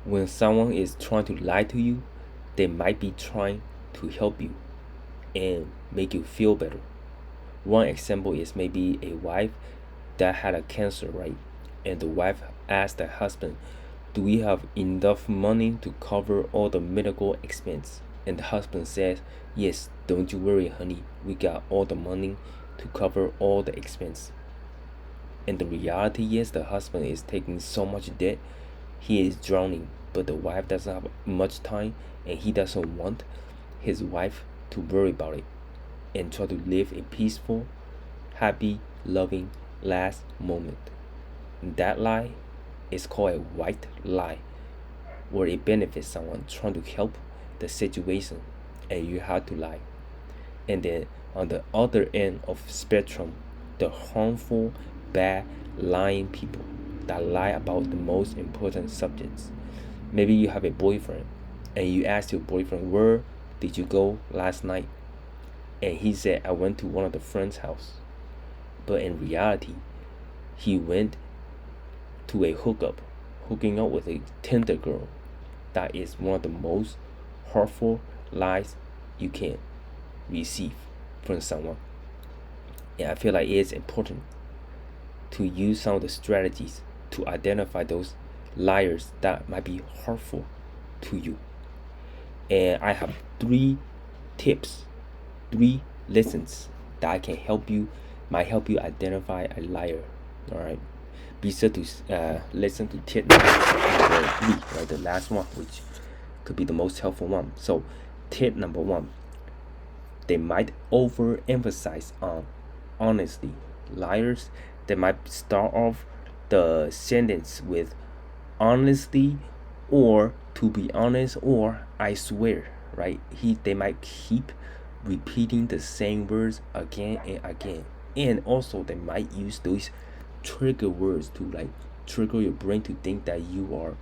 When someone is trying to lie to you, they might be trying to help you and make you feel better. One example is maybe a wife that had a cancer, right? And the wife asked the husband, "Do we have enough money to cover all the medical expense?" And the husband says, "Yes, don't you worry, honey. We got all the money to cover all the expense." And the reality is the husband is taking so much debt, he is drowning, but the wife doesn't have much time and he doesn't want his wife to worry about it and try to live a peaceful, happy, loving last moment. That lie is called a white lie, where it benefits someone trying to help the situation and you have to lie. And then on the other end of spectrum, the harmful, bad, lying people that lie about the most important subjects. Maybe you have a boyfriend and you ask your boyfriend, "Where did you go last night?" And he said, "I went to one of the friend's house." But in reality, he went to a hookup, hooking up with a Tinder girl. That is one of the most hurtful lies you can receive from someone. And I feel like it's important to use some of the strategies to identify those liars that might be hurtful to you. And I have 3 tips, 3 lessons that I can might help you identify a liar. All right. Be sure to listen to tip number 3, right? The last one, which could be the most helpful one. So, tip number 1, they might overemphasize on honesty. Liars, they might start off the sentence with "honestly" or "to be honest" or "I swear," right? They might keep repeating the same words again and again. And also they might use those trigger words to like trigger your brain to think that you are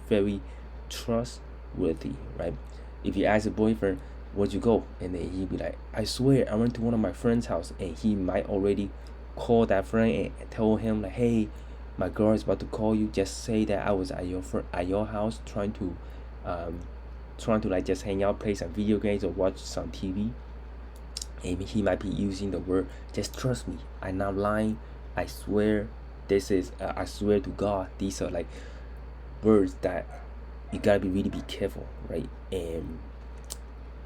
very trustworthy, right? If you ask a boyfriend, "Where'd you go?" and then he'd be like, "I swear I went to one of my friend's house," and he might already call that friend and tell him like, "Hey, my girl is about to call you. Just say that I was at your house trying to like just hang out, play some video games or watch some TV." And he might be using the word, "Just trust me. I'm not lying. I swear I swear to God." These are like words that you gotta be careful, right? And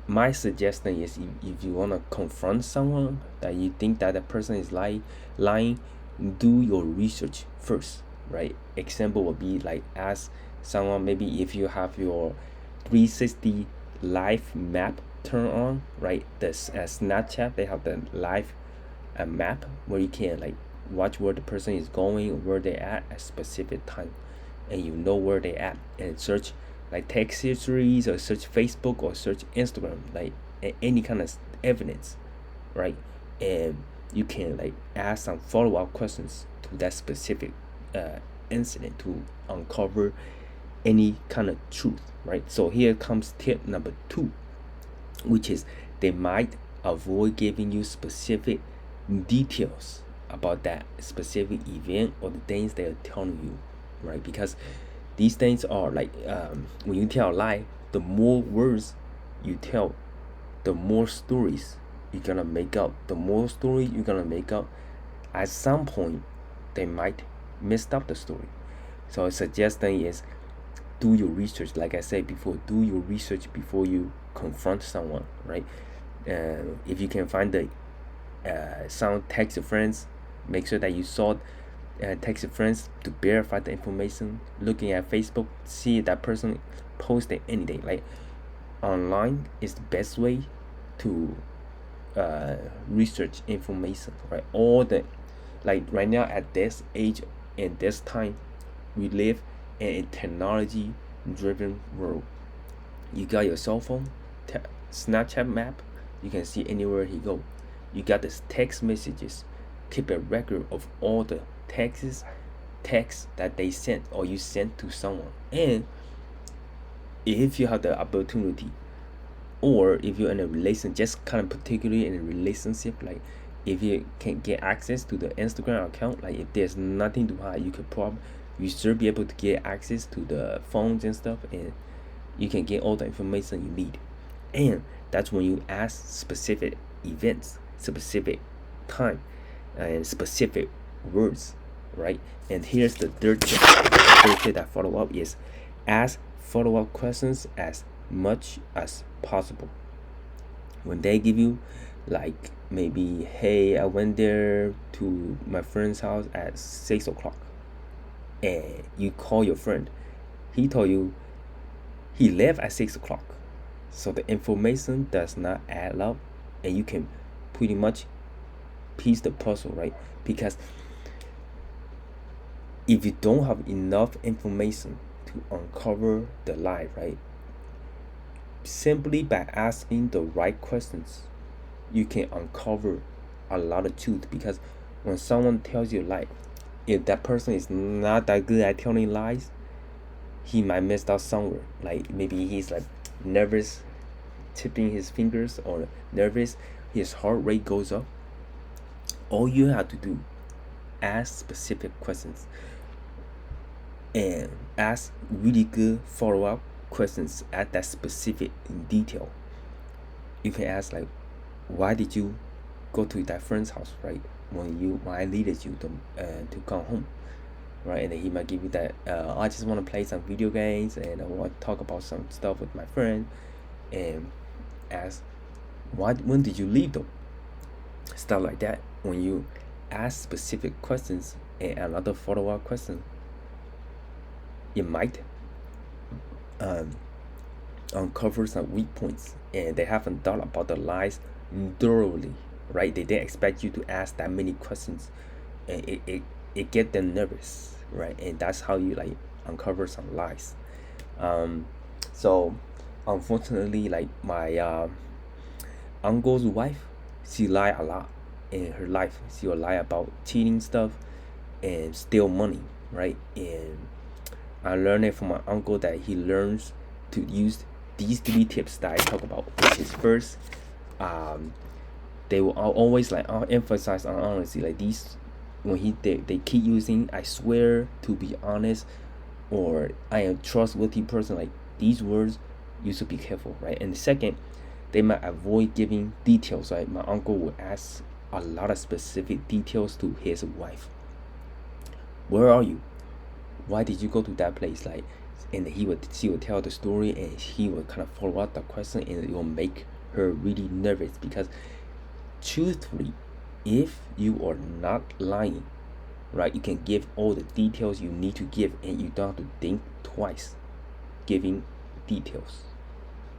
my suggestion is, if you want to confront someone that you think that the person is lying, do your research first, right? Example would be like, ask someone, maybe if you have your 360 live map turn on, right? The Snapchat, they have the live map where you can like watch where the person is going, where they at a specific time, and you know where they at, and search like text histories or search Facebook or search Instagram, like any kind of evidence, right? And you can like ask some follow-up questions to that specific incident to uncover any kind of truth, right? So here comes tip number 2, which is they might avoid giving you specific details about that specific event or the things they are telling you, right? Because these things are like, when you tell a lie, the more words you tell, the more stories you're gonna make up. The more story you're gonna make up, at some point they might mess up the story. So a suggestion is, do your research. Like I said before, do your research before you confront someone, right? If you can find the some text your friends, make sure that you saw text your friends to verify the information. Looking at Facebook, see if that person posted anything. Like, online is the best way to research information, right? All the, like, right now at this age and this time, we live in a technology driven world. You got your cell phone, Snapchat map, you can see anywhere he go. You got this text messages, keep a record of all the texts that they sent or you sent to someone. And if you have the opportunity, or if you're in a relation, just kind of particularly in a relationship, like if you can get access to the Instagram account, like if there's nothing to hide, you could you still be able to get access to the phones and stuff, and you can get all the information you need. And that's when you ask specific events, specific time, and specific words, right? And here's the third tip. The third tip that follow up is ask follow-up questions as much as possible. When they give you like maybe, hey, I went there to my friend's house at 6 o'clock, and you call your friend, he told you he left at 6 o'clock, so the information does not add up, and you can pretty much piece the puzzle, right? Because if you don't have enough information to uncover the lie, right, simply by asking the right questions, you can uncover a lot of truth. Because when someone tells you a lie, if that person is not that good at telling lies, he might miss out somewhere. Like maybe he's like nervous, tipping his fingers, or nervous, his heart rate goes up. All you have to do, ask specific questions and ask really good follow-up questions at that specific detail. You can ask like, why did you go to that friend's house, right? When I needed you to come home, right? And then he might give you that, I just want to play some video games and I want to talk about some stuff with my friend. And ask, when did you leave though? Stuff like that. When you ask specific questions and another follow-up question, it might uncover some weak points, and they haven't thought about the lies thoroughly, right? They didn't expect you to ask that many questions, and it get them nervous, right? And that's how you like uncover some lies. So unfortunately, like my uncle's wife, she lie a lot in her life. She will lie about cheating stuff and steal money, right? And I learned it from my uncle that he learns to use these 3 tips that I talk about, which is first, they will always like emphasize on honesty. Like these, when they keep using, I swear to be honest, or I am trustworthy person, like these words, you should be careful, right? And the second, they might avoid giving details. Right? My uncle would ask a lot of specific details to his wife. Where are you? Why did you go to that place? Like, and she would tell the story, and he would kind of follow up the question, and it will make her really nervous. Because truthfully, if you are not lying, right, you can give all the details you need to give, and you don't have to think twice giving details,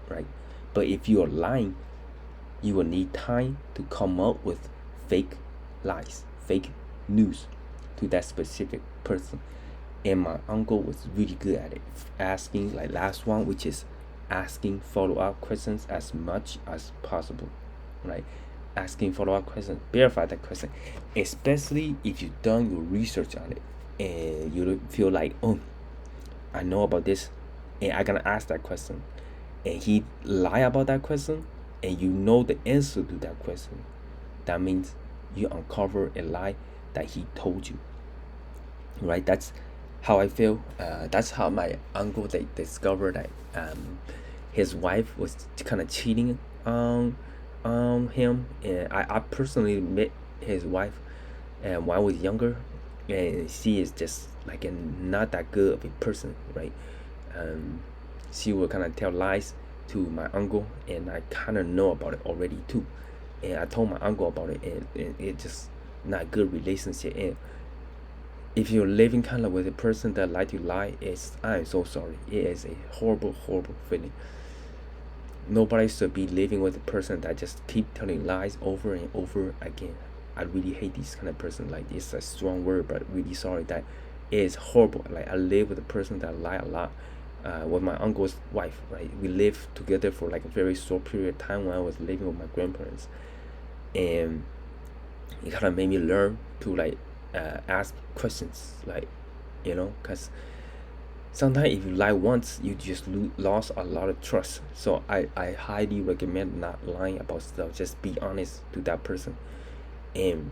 right? But if you are lying, you will need time to come up with fake lies, fake news to that specific person. And my uncle was really good at it, asking, like last one, which is asking follow-up questions as much as possible, right? Asking follow-up questions, verify that question, especially if you've done your research on it and you feel like, oh, I know about this and I gotta ask that question, and he lie about that question, and you know the answer to that question. That means you uncover a lie that he told you, right? That's how I feel. That's how my uncle, they discovered that his wife was kind of cheating on him. And I personally met his wife, and when I was younger, and she is just like not that good of a person, right? She would kind of tell lies to my uncle, and I kind of know about it already too. And I told my uncle about it, and it just not good relationship. And if you're living kind of with a person that like to lie, I'm so sorry. It is a horrible, horrible feeling. Nobody should be living with a person that just keep telling lies over and over again. I really hate this kind of person. Like, it's a strong word, but really sorry. That is horrible. Like, I live with a person that lie a lot. With my uncle's wife, right? We lived together for like a very short period of time when I was living with my grandparents, and it kind of made me learn to like ask questions, like, because sometimes if you lie once, you just lost a lot of trust. So I highly recommend not lying about stuff. Just be honest to that person. And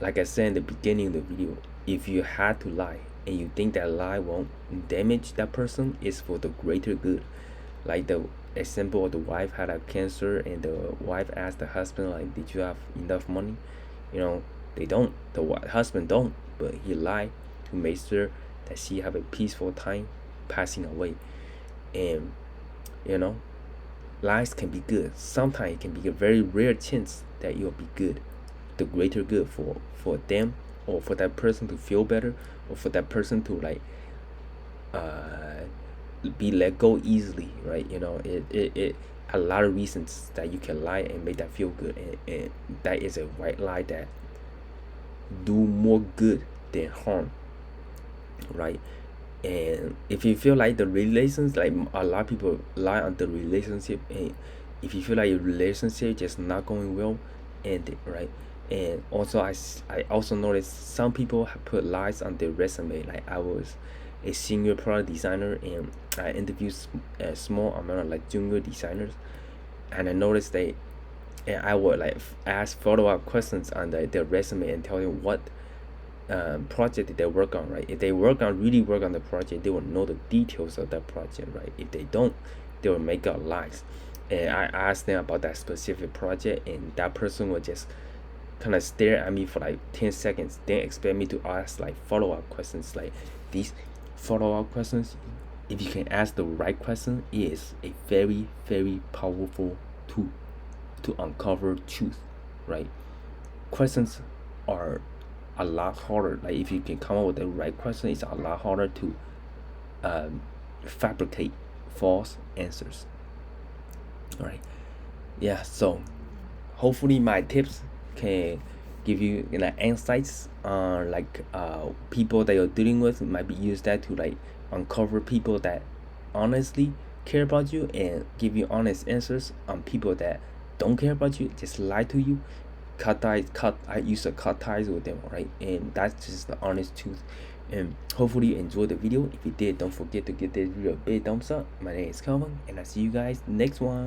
like I said in the beginning of the video, if you had to lie, and you think that lie won't damage that person, is for the greater good. Like the example of the wife had a cancer, and the wife asked the husband, like, did you have enough money? You know, they don't. The husband don't, but he lied to make sure that she have a peaceful time passing away. And you know, lies can be good. Sometimes it can be a very rare chance that you'll be good, the greater good for them, or for that person to feel better, or for that person to like be let go easily, right? You know, it a lot of reasons that you can lie and make that feel good, and that is a white lie that do more good than harm, right? And if you feel like the relations, like a lot of people lie on the relationship, and if you feel like your relationship just not going well, end it, right? And also I also noticed some people have put lies on their resume. Like I was a senior product designer, and I interviewed a small amount of like junior designers, and I noticed and I would like ask follow-up questions on their resume and tell them what project that they work on, right? If they really work on the project, they will know the details of that project, right? If they don't, they will make up lies. And I asked them about that specific project, and that person would just kind of stare at me for like 10 seconds, then expect me to ask like follow-up questions. Like these follow-up questions, if you can ask the right question, is a very, very powerful tool to uncover truth, right? Questions are a lot harder. Like if you can come up with the right question, it's a lot harder to fabricate false answers. All right. Yeah. So hopefully my tips can give you, you know, insights on like people that you're dealing with. Might be use that to like uncover people that honestly care about you, and give you honest answers on people that don't care about you, just lie to you. I used to cut ties with them, right? And that's just the honest truth. And hopefully you enjoyed the video. If you did, don't forget to give this video a big thumbs up. My name is Calvin, and I see you guys next one.